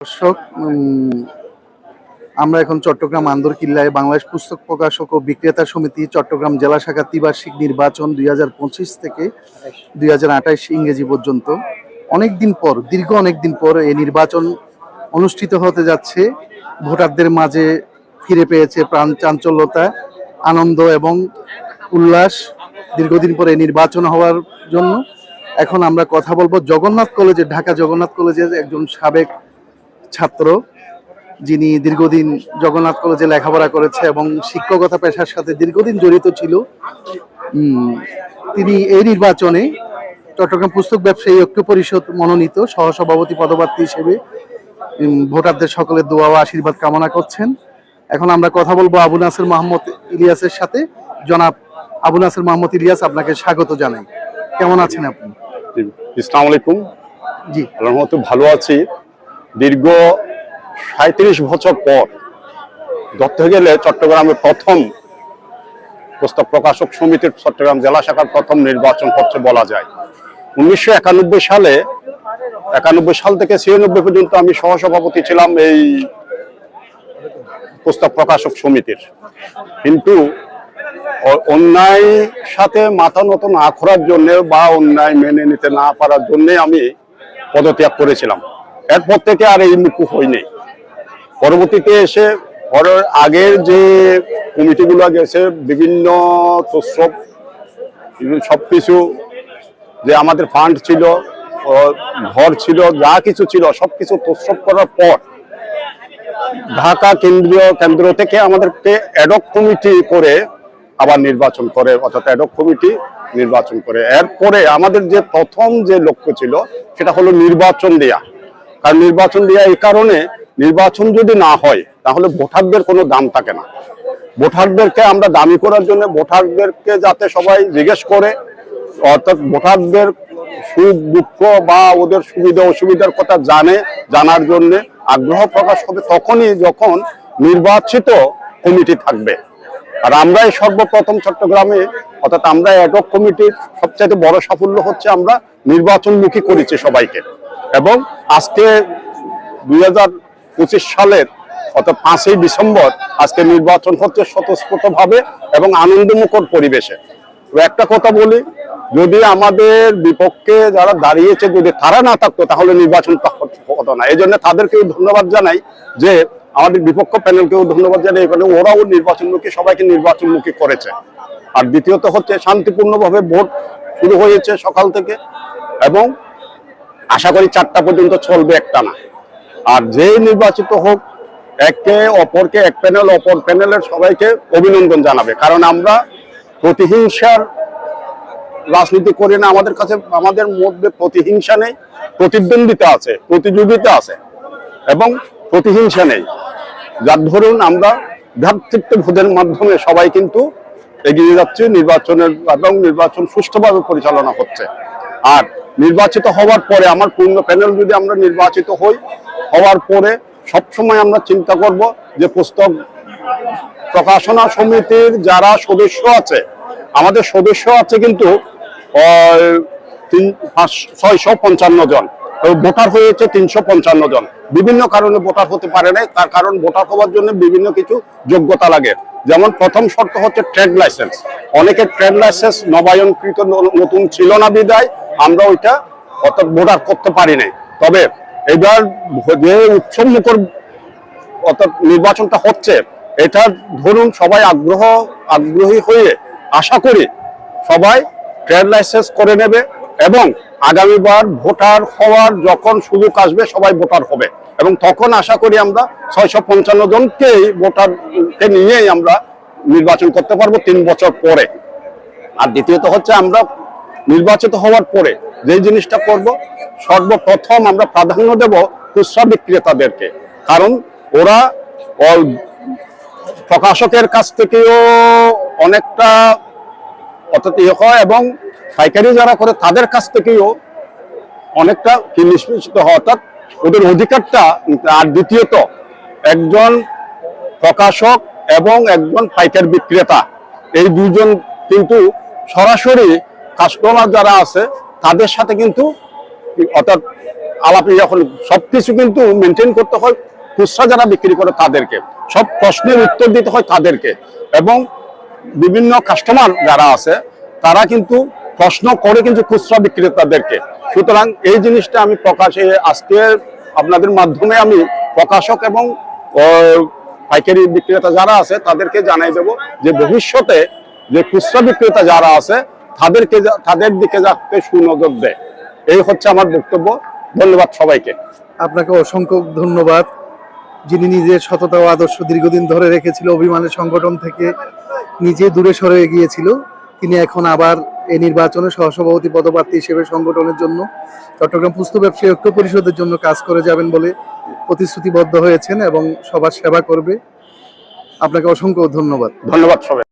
দর্শক, আমরা এখন চট্টগ্রাম আন্দরকিল্লায় বাংলাদেশ পুস্তক প্রকাশক ও বিক্রেতা সমিতি চট্টগ্রাম জেলা শাখা ত্রিবার্ষিক নির্বাচন 2025 থেকে 2028 ইংরেজি পর্যন্ত দীর্ঘ অনেকদিন পর এই নির্বাচন অনুষ্ঠিত হতে যাচ্ছে। ভোটারদের মাঝে ফিরে পেয়েছে প্রাণ চাঞ্চল্যতা, আনন্দ এবং উল্লাস দীর্ঘদিন পরে নির্বাচন হওয়ার জন্য। এখন আমরা কথা বলবো জগন্নাথ কলেজের, ঢাকা জগন্নাথ কলেজের একজন সাবেক ছাত্র, যিনি দীর্ঘদিন জগন্নাথ কলেজে লেখাপড়া করেছে এবং শিক্ষকতা পেশার সাথে দীর্ঘদিন জড়িত ছিল। তিনি এই নির্বাচনে চট্টগ্রাম পুস্তক ব্যবসায়ী ঐক্য পরিষদ মনোনীত সহসভাপতি পদপ্রার্থী হিসেবে ভোটারদের সকলের দোয়া ও আশীর্বাদ কামনা করছেন। এখন আমরা কথা বলবো আবু নাসের মোহাম্মদ ইলিয়াসের সাথে। জনাব আবু নাসের মোহাম্মদ ইলিয়াস, আপনাকে স্বাগত জানাই। কেমন আছেন আপনি? আসসালামু আলাইকুম। জি, আলহামদুলিল্লাহ ভালো আছি। দীর্ঘ 37 বছর পর ধরতে গেলে চট্টগ্রামের প্রথম পুস্তক প্রকাশক সমিতির চট্টগ্রাম জেলা শাখার প্রথম নির্বাচন হচ্ছে বলা যায়। 1991 সালে 91 সাল থেকে 96 পর্যন্ত আমি সহসভাপতি ছিলাম এই পুস্তক প্রকাশক সমিতির। কিন্তু অন্যায় সাথে মাথা নত না করার জন্য বা অন্যায় মেনে নিতে না পারার জন্য আমি পদত্যাগ করেছিলাম। এরপর থেকে আর এই মুখ হয়নি। পরবর্তীতে এসে আগের যে কমিটিগুলো গেছে, বিভিন্ন তথ্য সবকিছু যে আমাদের ফান্ড ছিল, ঘর ছিল, যা কিছু ছিল সবকিছু তথ্য করার পর ঢাকা কেন্দ্র থেকে আমাদেরকে অ্যাডহক কমিটি করে আবার নির্বাচন করে, অর্থাৎ অ্যাডহক কমিটি নির্বাচন করে। এরপরে আমাদের যে প্রথম যে লক্ষ্য ছিল সেটা হলো নির্বাচন দেয়া। কারণ নির্বাচন দেয়া এই কারণে, নির্বাচন যদি না হয় তাহলে ভোটারদের কোনো দাম থাকে না। ভোটারদেরকে আমরা দামি করার জন্য, ভোটারদেরকে যাতে সবাই জিজ্ঞেস করে, অর্থাৎ ভোটারদের সুখ দুঃখ বা ওদের সুবিধা অসুবিধার কথা জানার জন্য আগ্রহ প্রকাশ হবে তখনই যখন নির্বাচিত কমিটি থাকবে। আর আমরা এই সর্বপ্রথম চট্টগ্রামে, অর্থাৎ আমরা অ্যাডহক কমিটির সবচাইতে বড় সাফল্য হচ্ছে আমরা নির্বাচনমুখী করেছি সবাইকে। এবং আজকে 2025 সালের অর্থাৎ 5ই ডিসেম্বর আজকে নির্বাচন হচ্ছে স্বতঃস্ফূর্তভাবে এবং আনন্দমুখর পরিবেশে। একটা কথা বলি, যদি আমাদের বিপক্ষে যারা দাঁড়িয়েছে যদি তারা না থাকতো তাহলে নির্বাচন হতো না। এই জন্য তাদেরকেও ধন্যবাদ জানাই, যে আমাদের বিপক্ষ প্যানেলকেও ধন্যবাদ জানাই, এখানে ওরাও নির্বাচনমুখী, সবাইকে নির্বাচনমুখী করেছে। আর দ্বিতীয়ত হচ্ছে শান্তিপূর্ণভাবে ভোট শুরু হয়েছে সকাল থেকে এবং আশা করি 4টা পর্যন্ত চলবে একটানা। আর যে নির্বাচিত হোক, একে অপরকে, এক প্যানেল অপর প্যানেলের সবাইকে অভিনন্দন জানাবে। কারণ আমরা প্রতিহিংসার রাজনীতি করি না। আমাদের কাছে, আমাদের মধ্যে প্রতিহিংসা নেই, প্রতিদ্বন্দ্বিতা আছে, প্রতিযোগিতা আছে এবং প্রতিহিংসা নেই। যার ধরুন আমরা ভ্রাতৃত্ববোধের মাধ্যমে সবাই কিন্তু এগিয়ে যাচ্ছে নির্বাচনের, এবং নির্বাচন সুষ্ঠুভাবে পরিচালনা হচ্ছে। আর নির্বাচিত হওয়ার পরে, আমার পূর্ণ প্যানেল যদি আমরা নির্বাচিত হওয়ার পরে সবসময় আমরা চিন্তা করব যে পুস্তক প্রকাশনা সমিতির যারা সদস্য আছে, আমাদের সদস্য আছে কিন্তু 655 জন, ভোটার হয়েছে 355 জন। বিভিন্ন কারণে ভোটার হতে পারে নাই। তার কারণ ভোটার হওয়ার জন্য বিভিন্ন কিছু যোগ্যতা লাগে। যেমন প্রথম শর্ত হচ্ছে ট্রেড লাইসেন্স। অনেকের ট্রেড লাইসেন্স নবায়নকৃত নতুন ছিল না বিদায় আমরা ওইটা অর্থাৎ ভোটার করতে পারি নাই। তবে এবার যে উৎসবমুখর অর্থাৎ নির্বাচনটা হচ্ছে, এটা ধরুন সবাই আগ্রহী হয়ে আশা করি সবাই ট্রেড লাইসেন্স করে নেবে এবং আগামীবার ভোটার হওয়ার যখন সুযোগ আসবে সবাই ভোটার হবে। এবং তখন আশা করি আমরা 655 জনকেই ভোটারকে নিয়েই আমরা নির্বাচন করতে পারবো 3 বছর পরে। আর দ্বিতীয়ত হচ্ছে, আমরা নির্বাচিত হওয়ার পরে যে জিনিসটা করব, সর্বপ্রথম আমরা প্রাধান্য দেব খুচরা বিক্রেতাদেরকে। কারণ ওরা প্রকাশকের কাছ থেকেও অনেকটা অর্থাৎ হয় এবং পাইকারি যারা করে তাদের কাছ থেকেও অনেকটা নিষ্পেষিত হয়, অর্থাৎ ওদের অধিকারটা। আর দ্বিতীয়ত, একজন প্রকাশক এবং একজন পাইকারি বিক্রেতা, এই দুজন কিন্তু সরাসরি কাস্টমার যারা আছে তাদের সাথে কিন্তু, অর্থাৎ আলাপে এখন সবকিছু কিন্তু মেনটেন করতে হয় খুচরা যারা বিক্রি করে তাদেরকে, সব প্রশ্নের উত্তর দিতে হয় তাদেরকে, এবং বিভিন্ন কাস্টমার যারা আছে তারা কিন্তু প্রশ্ন করে কিন্তু খুচরা বিক্রেতাদেরকে। সুতরাং এই জিনিসটা আমি প্রকাশে আজকে আপনাদের মাধ্যমে আমি প্রকাশক এবং পাইকারি বিক্রেতা যারা আছে তাদেরকে জানাই দেব যে ভবিষ্যতে যে খুচরা বিক্রেতা যারা আছে তাদের দিকে যাতে সুনজর দেয়। এই হচ্ছে আমার বক্তব্য। ধন্যবাদ সবাইকে। আপনাকে অসংখ্য ধন্যবাদ। যিনি নিজের সততা ও আদর্শ দীর্ঘদিন ধরে রেখেছিল, অভিমানের সংগঠন থেকে নিজে দূরে সরে গিয়েছিল, তিনি এখন আবার এই নির্বাচনে সহসভাপতি পদপ্রার্থী হিসেবে সংগঠনের জন্য চট্টগ্রাম পুস্তক ব্যবসায়ী ঐক্য পরিষদের জন্য কাজ করে যাবেন বলে প্রতিশ্রুতিবদ্ধ হয়েছেন এবং সবার সেবা করবে। আপনাকে অসংখ্য ধন্যবাদ। ধন্যবাদ সবাই।